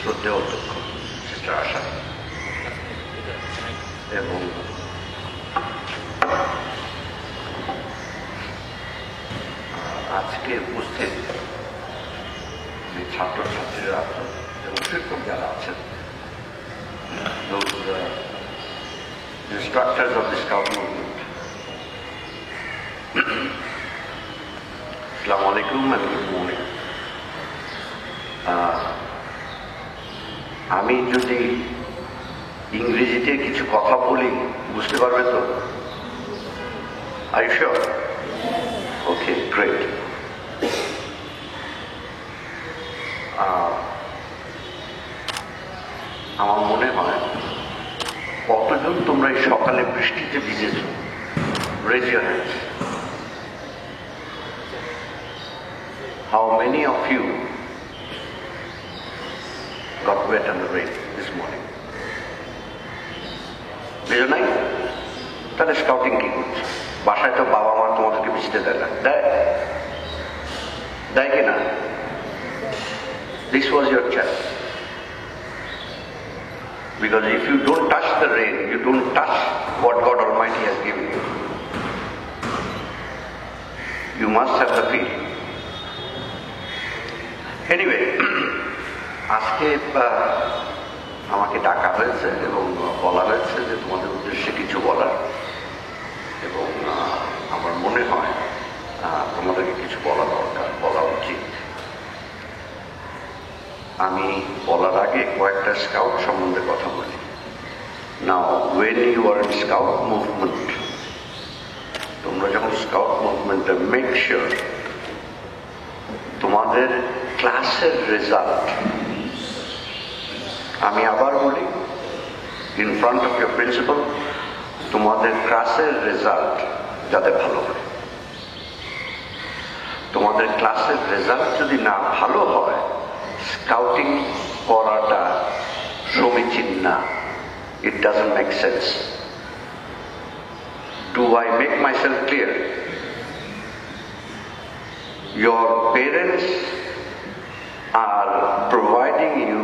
শ্রদ্ধেয় অধ্যক্ষ সিস্টার আশা এবং আজকে উপস্থিত যে ছাত্রছাত্রীরা আছেন এবং শিক্ষক যারা আছেন, those instructors of the Scout movement. Assalamu alaikum and good morning. আমি যদি ইংরেজিতে কিছু কথা বলি বুঝতে পারবে তো? Are you sure? Okay, great. আমার মনে হয় কতজন তোমরা এই সকালে বৃষ্টিতে ভিজেছ? Raise your hands. How many of you got wet in the rain this morning? ভিজো নাই? তাহলে স্কাউটিং কি করছে? বাসায় তো বাবা মা তোমাদেরকে ভিজতে দেয় না, দেয় কিনা? This was your chance. Because if you don't touch the rain, you don't touch what God Almighty has given you. You must have the feel. Anyway, আজকে আমাকে ডাকা হয়েছে এবং বলা হয়েছে যে তোমাদের উদ্দেশ্যে কিছু বলার, এবং আমার মনে হয় তোমাদেরকে কিছু বলা দরকার, বলা উচিত। আমি বলার আগে কয়েকটা স্কাউট সম্বন্ধে কথা বলি। নাও when you are in scout movement, তোমরা যখন স্কাউট মুভমেন্টে মেক শিওর তোমাদের ক্লাসের রেজাল্ট, আমি আবার বলি in front of your principal, তোমাদের ক্লাসের রেজাল্ট যাতে ভালো হয়। তোমাদের ক্লাসের রেজাল্ট যদি না ভালো হয়, স্কাউটিং করাটা সমীচীন না। It doesn't make sense. Do I make myself clear? Your parents are providing you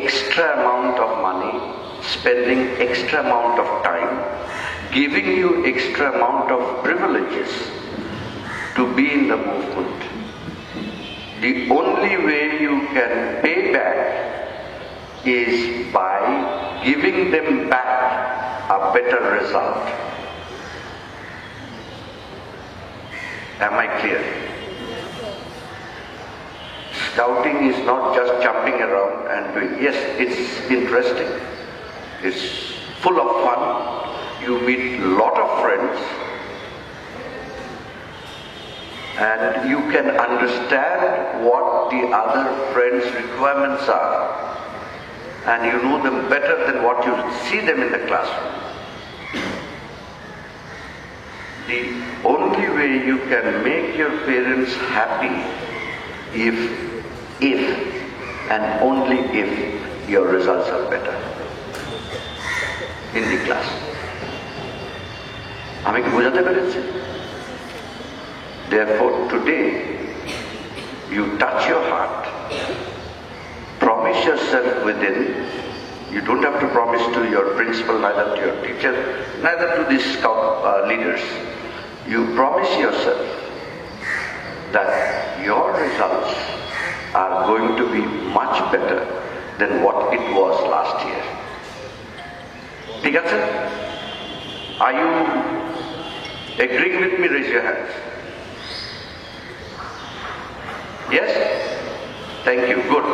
extra amount of money, spending extra amount of time, giving you extra amount of privileges to be in the movement. The only way you can pay back is by giving them back a better result. Am I clear? Scouting is not just jumping around and doing. Yes, it's interesting. It's full of fun. You meet a lot of friends. And you can understand what the other friends' requirements are. And you know them better than what you see them in the classroom. The only way you can make your parents happy if and only if your results are better in the class. আমি কি বোঝাতে পেরেছি? Therefore, today, you touch your heart, promise yourself within. You don't have to promise to your principal, neither to your teacher, neither to the scout leaders. You promise yourself that your results are going to be much better than what it was last year. ঠিক আছে? Are you agreeing with me? Raise your hands. Yes? Thank you. Good.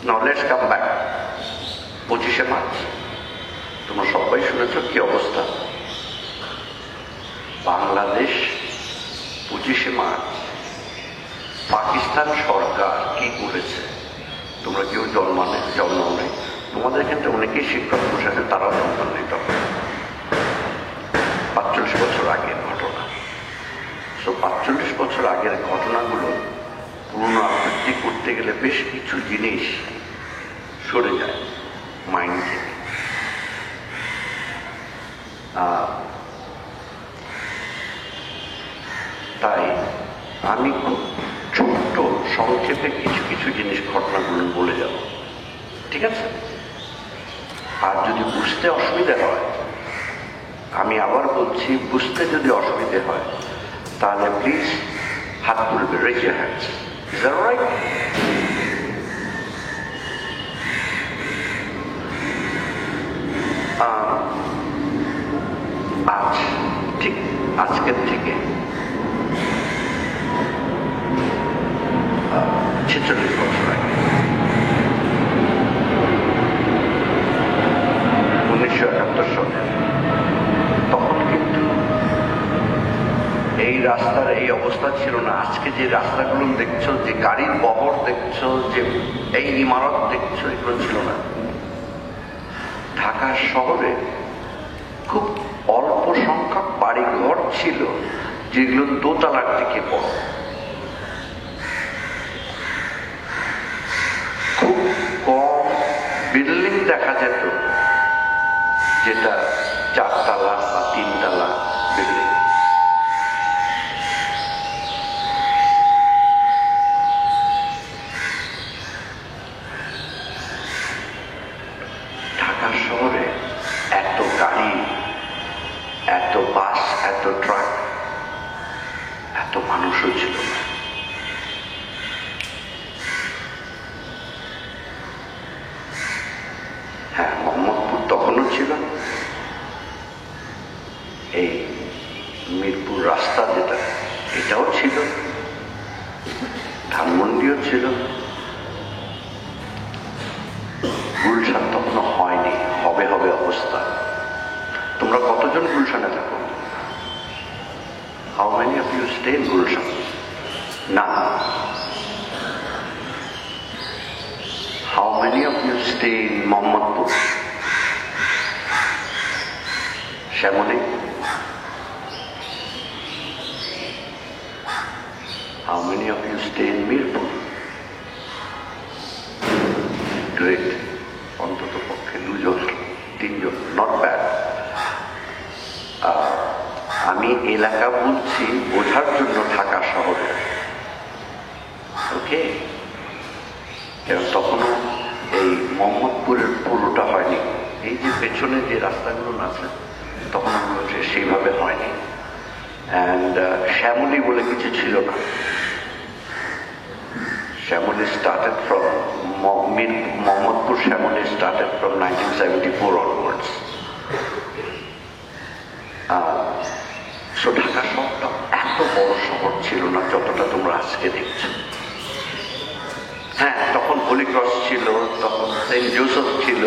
Now let's come back. 25শে March তোমরা সবাই শুনেছ কি অবস্থা। বাংলাদেশ 25শে March Pakistan সরকার কি করেছে তোমরা কেউ জন্ম নেই। তোমাদের ক্ষেত্রে অনেকেই শিক্ষক প্রশাসনে তারাও জন্মান্বিত হয়। 45 বছর আগের ঘটনা। 45 বছর আগের ঘটনাগুলো পুনরাবৃত্তি করতে গেলে বেশ কিছু জিনিস সরে যায় মাইন্ড থেকে। তাই আমি খুব ছোট্ট সংক্ষেপে কিছু কিছু জিনিস ঘটনাগুলো বলে যাব, ঠিক আছে? আর যদি বুঝতে অসুবিধা হয়, আমি আবার বলছি, বুঝতে যদি অসুবিধে হয় তাহলে প্লিজ হাত তুলবে, raise your hands. Is that right? আজ ঠিক আজকের থেকে 46 বছর আগে 1971 সালে, তখন কিন্তু এই রাস্তার এই অবস্থা ছিল না। আজকে যে রাস্তাগুলো দেখছো, যে গাড়ির বহর দেখছো, যে এই ইমারত দেখছো, এগুলো ছিল না। ঢাকা শহরে খুব অল্প সংখ্যক বাড়িঘর ছিল যেগুলো দোতলার দিকে পড়ে। খুব কম বিল্ডিং দেখা যেত যেটা 4 তলা বা 3 তলা বিল্ডিং। ঢাকা শহরে এত গাড়ি, এত বাস, এত ট্রাক, এত মানুষও ছিল না। হ্যাঁ, মোহাম্মদপুর তখনও ছিল, এই মিরপুর রাস্তা যেটা, এটাও ছিল, ধানমন্ডিও ছিল, গুলশান তখনও হয়নি, হবে হবে অবস্থা। তোমরা কতজন গুলশানে থাকো? How many of you stay in Gulshan? None. How many of you stay in Mohammadpur? Shamoni? How many of you stay in Mirpur? Great. অন্তত পক্ষে 2 জন 3 জন, not bad. আমি এলাকা বলছি বোঝার জন্য ঢাকা শহরে, ওকে? কারণ তখনও এই মোহাম্মদপুরের পুরোটা হয়নি। এই যে পেছনে যে রাস্তাগুলো আছে তখন আমরা সেইভাবে হয়নি। অ্যান্ড শ্যামলী বলে কিছু ছিল না। Shyamoli started from Mohammadpur, Shyamoli started from 1974 onwards. Dhaka শহরটা এত বড় শহর ছিল না যতটা তোমরা আজকে দেখছো। হ্যাঁ, তখন হোলি ক্রস ছিল, তখন সেন্ট জোসেফ ছিল,